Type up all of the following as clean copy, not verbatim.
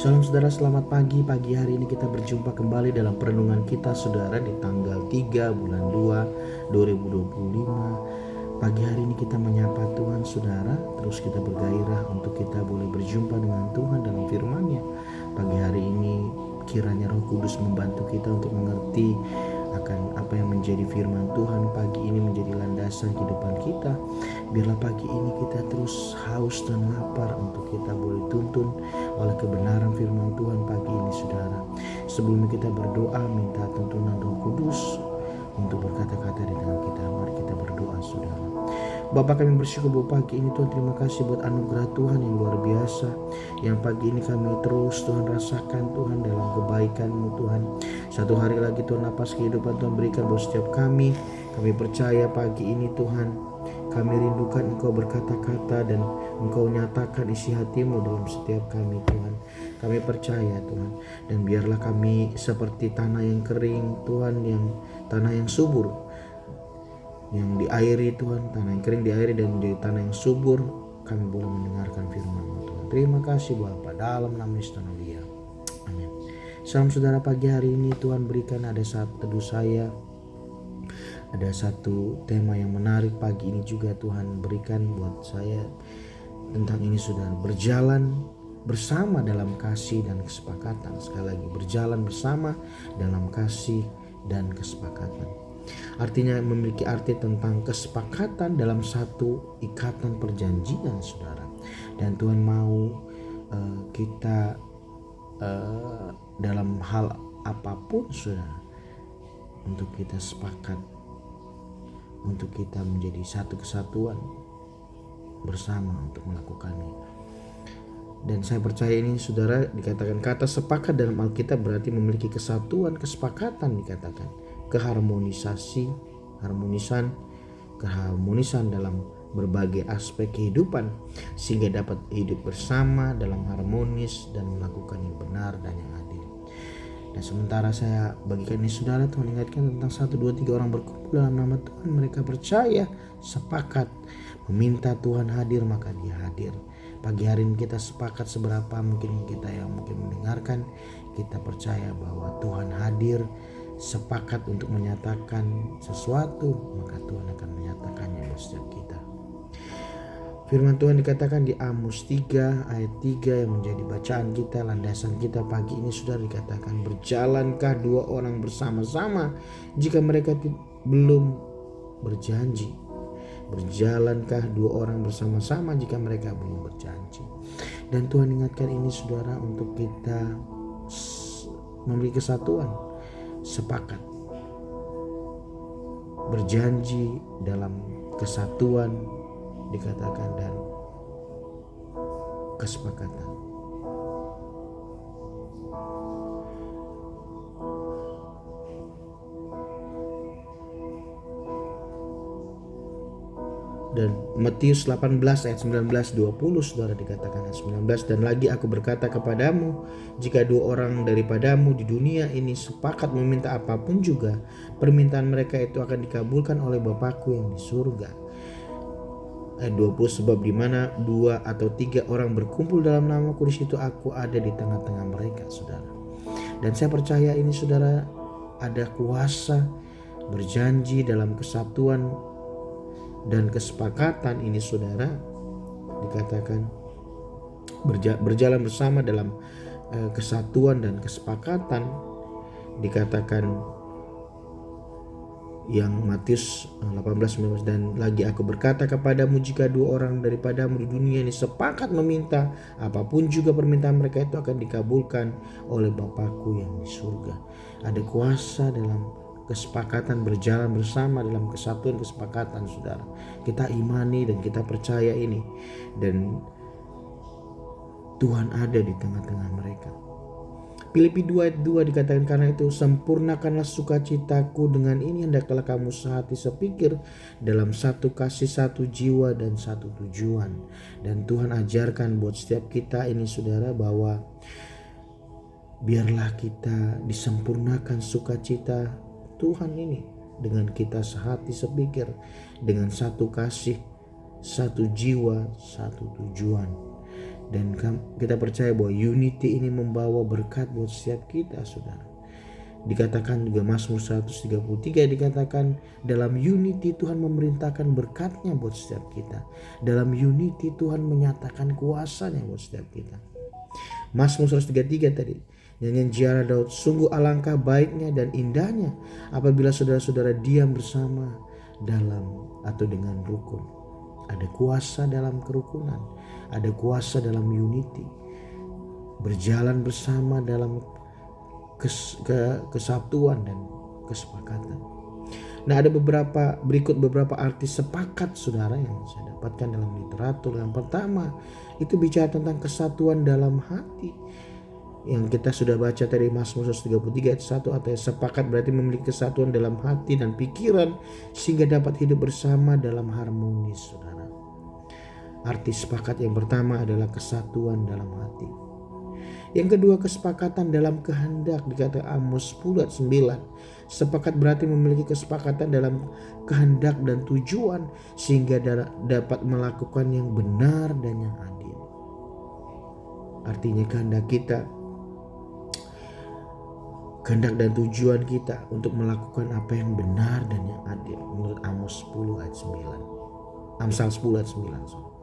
Salam saudara, selamat pagi. Pagi hari ini kita berjumpa kembali dalam perenungan kita saudara di tanggal 3 bulan 2 2025. Pagi hari ini kita menyapa Tuhan saudara, terus kita bergairah untuk kita boleh berjumpa dengan Tuhan dalam firman-Nya. Pagi hari ini kiranya Roh Kudus membantu kita untuk mengerti akan apa yang menjadi firman Tuhan pagi ini, menjadi landasan kehidupan kita. Biarlah pagi ini kita terus haus dan lapar untuk kita boleh tuntun oleh kebenaran firman Tuhan pagi ini saudara. Sebelum kita berdoa minta tuntunan Roh Kudus untuk berkata-kata di dalam kita. Mari kita berdoa saudara. Bapa, kami bersyukur bahwa pagi ini Tuhan, terima kasih buat anugerah Tuhan yang luar biasa, yang pagi ini kami terus Tuhan rasakan Tuhan dalam kebaikan-Mu Tuhan. Satu hari lagi Tuhan, napas kehidupan Tuhan berikan buat setiap kami. Kami percaya pagi ini Tuhan, kami rindukan Engkau berkata-kata dan Engkau nyatakan isi hati-Mu dalam setiap kami Tuhan. Kami percaya Tuhan, dan biarlah kami seperti tanah yang kering Tuhan, yang tanah yang subur, yang diairi Tuhan, tanah yang kering diairi dan menjadi tanah yang subur. Kami boleh mendengarkan firman-Mu Tuhan. Terima kasih Bapa, dalam nama Yesus Dia. Amin. Salam saudara, pagi hari ini Tuhan berikan ada satu teduh saya. Ada satu tema yang menarik pagi ini juga Tuhan berikan buat saya tentang ini saudara, berjalan bersama dalam kasih dan kesepakatan. Sekali lagi, berjalan bersama dalam kasih dan kesepakatan. Artinya memiliki arti tentang kesepakatan dalam satu ikatan perjanjian saudara. Dan Tuhan mau kita dalam hal apapun saudara, untuk kita sepakat, untuk kita menjadi satu kesatuan bersama untuk melakukannya. Dan saya percaya ini saudara, dikatakan kata sepakat dalam Alkitab berarti memiliki kesatuan, kesepakatan, dikatakan keharmonisan dalam berbagai aspek kehidupan, sehingga dapat hidup bersama dalam harmonis dan melakukan yang benar dan yang adil. Dan sementara saya bagikan ini saudara, Tuhan ingatkan tentang 1, 2, 3 orang berkumpul dalam nama Tuhan, mereka percaya, sepakat, meminta Tuhan hadir, maka Dia hadir. Pagi hari ini kita sepakat seberapa mungkin kita yang mungkin mendengarkan, kita percaya bahwa Tuhan hadir, sepakat untuk menyatakan sesuatu, maka Tuhan akan menyatakannya buat setiap kita. Firman Tuhan dikatakan di Amos 3 ayat 3 yang menjadi bacaan kita, landasan kita pagi ini sudah dikatakan, berjalankah dua orang bersama-sama jika mereka belum berjanji? Berjalankah dua orang bersama-sama jika mereka belum berjanji? Dan Tuhan ingatkan ini saudara, untuk kita memiliki kesatuan, sepakat, berjanji dalam kesatuan, dikatakan, dan kesepakatan. Dan Matius 18 ayat 19-20 saudara, dikatakan ayat 19, dan lagi aku berkata kepadamu, jika dua orang daripadamu di dunia ini sepakat meminta apapun juga, permintaan mereka itu akan dikabulkan oleh Bapakku yang di surga. Ayat 20, sebab di mana 2 atau 3 orang berkumpul dalam namaku, di situ aku ada di tengah-tengah mereka saudara. Dan saya percaya ini saudara, ada kuasa berjanji dalam kesatuan dan kesepakatan ini saudara, dikatakan berjalan bersama dalam kesatuan dan kesepakatan, dikatakan yang Matius 18:19, dan lagi aku berkata kepadamu, jika dua orang daripadamu di dunia ini sepakat meminta apapun juga, permintaan mereka itu akan dikabulkan oleh Bapakku yang di surga. Ada kuasa dalam kesepakatan, berjalan bersama dalam kesatuan kesepakatan saudara. Kita imani dan kita percaya ini, dan Tuhan ada di tengah-tengah mereka. Filipi 2 ayat 2 dikatakan, karena itu sempurnakanlah sukacitaku, dengan ini hendaklah kamu sehati sepikir dalam satu kasih, satu jiwa, dan satu tujuan. Dan Tuhan ajarkan buat setiap kita ini saudara, bahwa biarlah kita disempurnakan sukacita Tuhan ini dengan kita sehati sepikir, dengan satu kasih, satu jiwa, satu tujuan. Dan kita percaya bahwa unity ini membawa berkat buat setiap kita, saudara. Dikatakan juga Mazmur 133 dikatakan dalam unity Tuhan memerintahkan berkatnya buat setiap kita. Dalam unity Tuhan menyatakan kuasanya buat setiap kita. Mazmur 133 tadi, nyanyian ziarah Daud, sungguh alangkah baiknya dan indahnya apabila saudara-saudara diam bersama dalam atau dengan rukun. Ada kuasa dalam kerukunan, ada kuasa dalam unity. Berjalan bersama dalam kesatuan dan kesepakatan. Nah, ada berikut beberapa arti sepakat, saudara, yang saya dapatkan dalam literatur. Yang pertama itu bicara tentang kesatuan dalam hati, yang kita sudah baca tadi Mazmur 133 ayat 1, atau sepakat berarti memiliki kesatuan dalam hati dan pikiran sehingga dapat hidup bersama dalam harmonis, saudara. Arti sepakat yang pertama adalah kesatuan dalam hati. Yang kedua, kesepakatan dalam kehendak, dikatakan Amos 10 ayat 9. Sepakat berarti memiliki kesepakatan dalam kehendak dan tujuan sehingga dapat melakukan yang benar dan yang adil. Artinya kehendak kita, kehendak dan tujuan kita untuk melakukan apa yang benar dan yang adil menurut Amos 10 ayat 9. Amsal 10 ayat 9.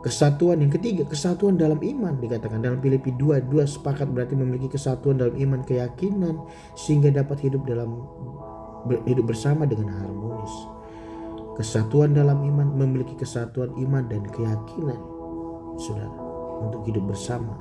Kesatuan yang ketiga, kesatuan dalam iman, dikatakan dalam Filipi 2 ayat 2, sepakat berarti memiliki kesatuan dalam iman keyakinan sehingga dapat hidup bersama dengan harmonis. Kesatuan dalam iman, memiliki kesatuan iman dan keyakinan, saudara, untuk hidup bersama.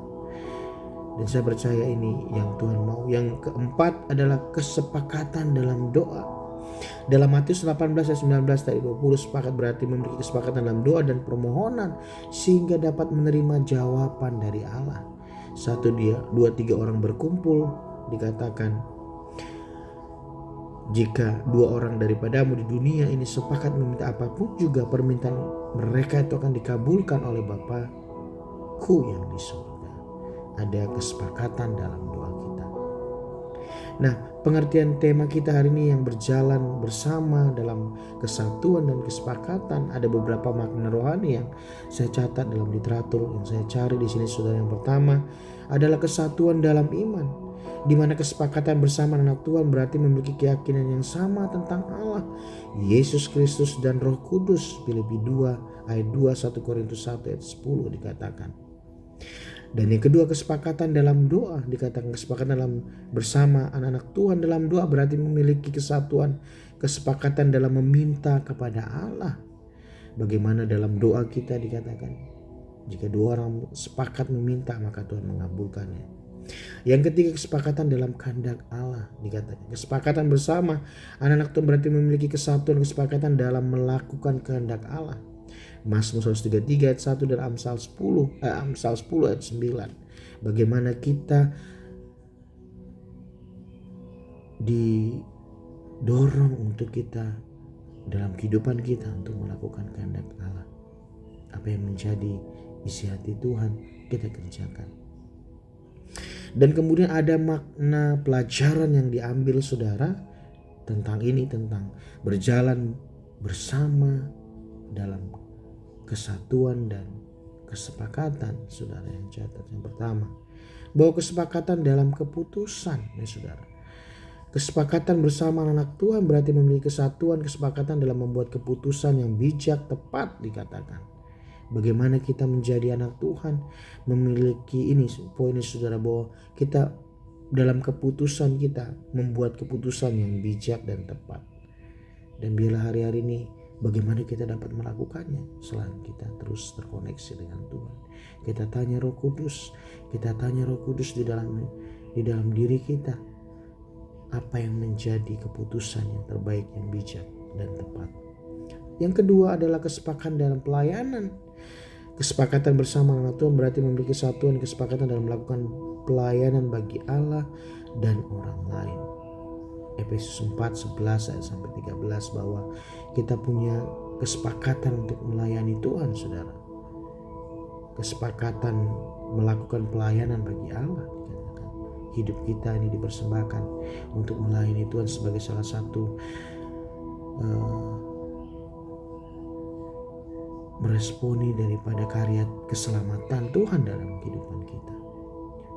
Dan saya percaya ini yang Tuhan mau. Yang keempat adalah kesepakatan dalam doa. Dalam Matius 18 ayat 19 tadi 20, sepakat berarti memiliki kesepakatan dalam doa dan permohonan sehingga dapat menerima jawaban dari Allah. 2-3 orang berkumpul, dikatakan jika 2 orang daripadamu di dunia ini sepakat meminta apapun juga permintaan mereka itu akan dikabulkan oleh Bapa-Ku yang di surga. Ada kesepakatan dalam doa kita. Nah, pengertian tema kita hari ini yang berjalan bersama dalam kesatuan dan kesepakatan, ada beberapa makna rohani yang saya catat dalam literatur yang saya cari di sini, saudara. Yang pertama adalah kesatuan dalam iman, di mana kesepakatan bersama anak Tuhan berarti memiliki keyakinan yang sama tentang Allah, Yesus Kristus dan Roh Kudus. Filipi 2 ayat 2, 1 Korintus 1 ayat 10 dikatakan. Dan yang kedua, kesepakatan dalam doa, dikatakan kesepakatan dalam bersama anak-anak Tuhan dalam doa berarti memiliki kesatuan, kesepakatan dalam meminta kepada Allah. Bagaimana dalam doa kita dikatakan, jika 2 orang sepakat meminta maka Tuhan mengabulkannya. Yang ketiga, kesepakatan dalam kehendak Allah, dikatakan kesepakatan bersama anak-anak Tuhan berarti memiliki kesatuan, kesepakatan dalam melakukan kehendak Allah. Mazmur 133 ayat 1 dan Amsal 10 ayat 9. Bagaimana kita didorong untuk kita dalam kehidupan kita untuk melakukan kehendak Allah. Apa yang menjadi isi hati Tuhan kita kerjakan. Dan kemudian ada makna pelajaran yang diambil, saudara, tentang ini, tentang berjalan bersama dalam kesatuan dan kesepakatan, saudara, yang catat. Yang pertama, bahwa kesepakatan dalam keputusan, ya saudara. Kesepakatan bersama anak Tuhan berarti memiliki kesatuan, kesepakatan dalam membuat keputusan yang bijak, tepat, dikatakan. Bagaimana kita menjadi anak Tuhan, memiliki ini poinnya, saudara, bahwa kita dalam keputusan kita membuat keputusan yang bijak dan tepat. Dan biarlah hari-hari ini bagaimana kita dapat melakukannya selain kita terus terkoneksi dengan Tuhan. Kita tanya Roh Kudus, di dalam diri kita, apa yang menjadi keputusan yang terbaik, yang bijak dan tepat. Yang kedua adalah kesepakatan dalam pelayanan. Kesepakatan bersama anak Tuhan berarti memiliki kesatuan, kesepakatan dalam melakukan pelayanan bagi Allah dan orang lain. Efesus 4:11 sampai 13, bahwa kita punya kesepakatan untuk melayani Tuhan, saudara. Kesepakatan melakukan pelayanan bagi Allah. Hidup kita ini dipersembahkan untuk melayani Tuhan sebagai salah satu meresponi daripada karya keselamatan Tuhan dalam kehidupan kita.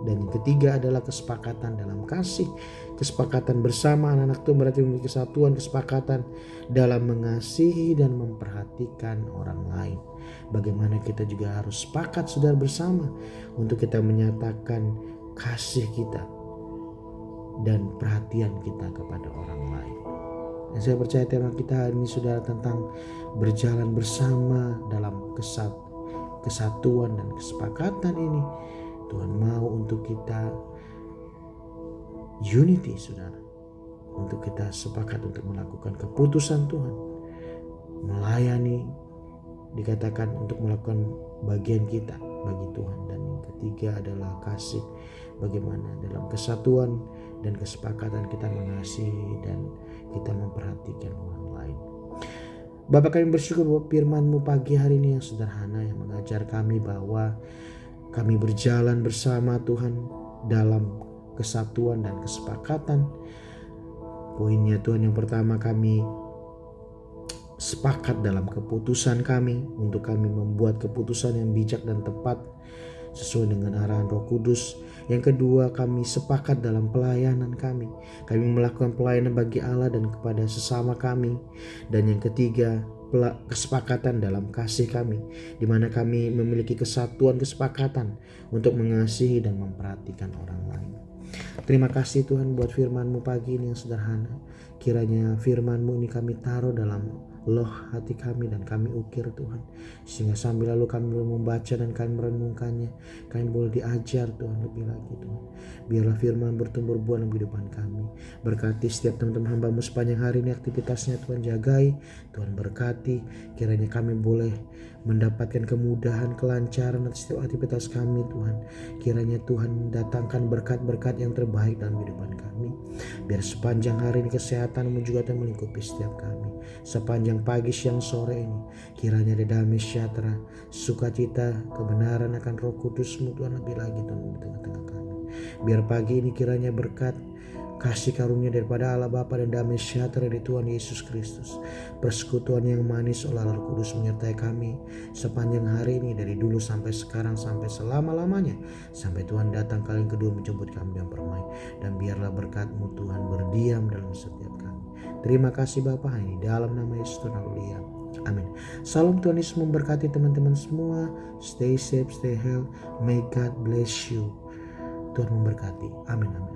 Dan yang ketiga adalah kesepakatan dalam kasih. Kesepakatan bersama anak-anak Tuhan berarti memiliki kesatuan, kesepakatan dalam mengasihi dan memperhatikan orang lain. Bagaimana kita juga harus sepakat saudara bersama untuk kita menyatakan kasih kita dan perhatian kita kepada orang lain. Dan saya percaya tema kita hari ini saudara tentang berjalan bersama dalam kesatuan dan kesepakatan ini. Tuhan mau untuk kita unity saudara. Untuk kita sepakat untuk melakukan keputusan Tuhan. Melayani, dikatakan untuk melakukan bagian kita bagi Tuhan. Dan yang ketiga adalah kasih. Bagaimana dalam kesatuan dan kesepakatan kita mengasihi dan kita memperhatikan orang lain. Bapa, kami bersyukur bahwa firman-Mu pagi hari ini yang sederhana yang mengajar kami bahwa kami berjalan bersama Tuhan dalam kesatuan dan kesepakatan. Poinnya Tuhan, yang pertama kami sepakat dalam keputusan kami untuk kami membuat keputusan yang bijak dan tepat sesuai dengan arahan Roh Kudus. Yang kedua, kami sepakat dalam pelayanan kami. Kami melakukan pelayanan bagi Allah dan kepada sesama kami. Dan yang ketiga, kesepakatan dalam kasih kami, di mana kami memiliki kesatuan kesepakatan untuk mengasihi dan memperhatikan orang lain. Terima kasih Tuhan buat firman-Mu pagi ini yang sederhana. Kiranya firman-Mu ini kami taruh dalam loh hati kami dan kami ukir Tuhan, sehingga sambil lalu kami boleh membaca dan kami merenungkannya, kami boleh diajar Tuhan lebih lagi Tuhan. Biarlah firman bertumbuh buah dalam kehidupan kami. Berkati setiap teman-teman hamba-Mu sepanjang hari ini aktivitasnya Tuhan, jagai Tuhan, berkati. Kiranya kami boleh mendapatkan kemudahan, kelancaran atas setiap aktivitas kami Tuhan. Kiranya Tuhan datangkan berkat-berkat yang terbaik dalam kehidupan kami. Biar sepanjang hari ini kesehatan-Mu juga Tuhan melingkupi setiap kami. Sepanjang pagi, siang, sore ini kiranya ada damai sejahtera, sukacita, kebenaran akan Roh Kudus-Mu Tuhan lebih lagi Tuhan di tengah-tengah kami. Biar pagi ini kiranya berkat, kasih karunia daripada Allah Bapa dan damai sejahtera dari Tuhan Yesus Kristus, persekutuan yang manis oleh Roh Kudus menyertai kami sepanjang hari ini, dari dulu sampai sekarang sampai selama-lamanya, sampai Tuhan datang kali yang kedua menjemput kami yang permai. Dan biarlah berkat-Mu Tuhan berdiam dalam setiap kami. Terima kasih Bapa, ini dalam nama Yesus Tuhan haleluya. Amin. Salam Tuhan Yesus memberkati teman-teman semua. Stay safe, stay healthy. May God bless you. Tuhan memberkati. Amin. Amin.